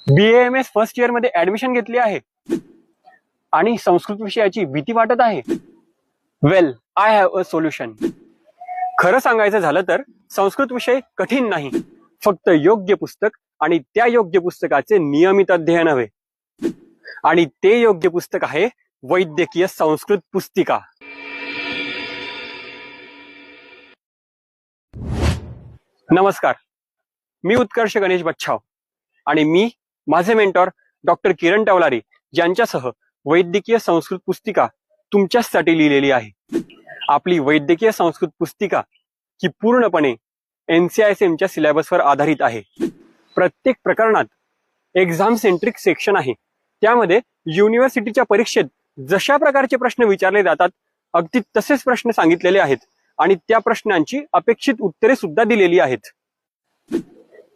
BAMS first year मध्ये admission घेतली आहे आणि संस्कृत विषयाची भीती वाटत आहे. वेल, आय हॅव अ सोल्युशन. खरं सांगायचं झालं तर संस्कृत विषय कठीण नाही, फक्त योग्य पुस्तक आणि त्या योग्य पुस्तकाचे नियमित अध्ययन हवे. आणि ते योग्य पुस्तक आहे वैद्यकीय संस्कृत पुस्तिका. नमस्कार, मी उत्कर्ष गणेश बच्छाव आणि मी माझे मेंटॉर डॉक्टर किरण टवलारी यांच्यासह वैद्यकीय संस्कृत पुस्तिका तुमच्यासाठी लिहिलेली आहे. आपली वैद्यकीय संस्कृत पुस्तिका ही पूर्णपणे NCISMच्या सिलेबसवर आधारित आहे. प्रत्येक प्रकरणात एक्झाम सेंट्रिक सेक्शन आहे. त्यामध्ये युनिव्हर्सिटीच्या परीक्षेत जशा प्रकारचे प्रश्न विचारले जातात अगदी तसेच प्रश्न सांगितलेले आहेत आणि त्या प्रश्नांची अपेक्षित उत्तरे सुद्धा दिलेली आहेत.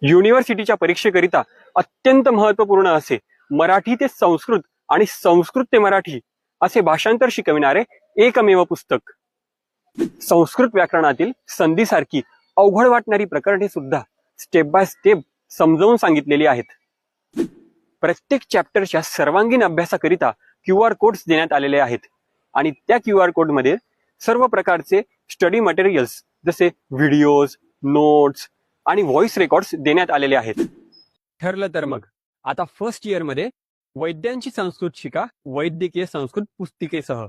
युनिव्हर्सिटीच्या परीक्षेकरिता अत्यंत महत्वपूर्ण असे मराठी ते संस्कृत आणि संस्कृत ते मराठी असे भाषांतर शिकविणारे एकमेव पुस्तक. संस्कृत व्याकरणातील संधीसारखी अवघड वाटणारी प्रकरणे सुद्धा स्टेप बाय स्टेप समजावून सांगितलेली आहेत. प्रत्येक चॅप्टरच्या सर्वांगीण अभ्यासाकरिता QR कोड्स देण्यात आलेले आहेत आणि त्या QR कोडमध्ये सर्व प्रकारचे स्टडी मटेरियल्स जसे व्हिडिओज, नोट्स आणि व्हॉइस रेकॉर्ड्स देण्यात आलेले आहेत. ठरलं तर मग आता फर्स्ट इयर मध्ये वैद्यांची संस्कृत शिका वैद्यकीय संस्कृत पुस्तिकेसह.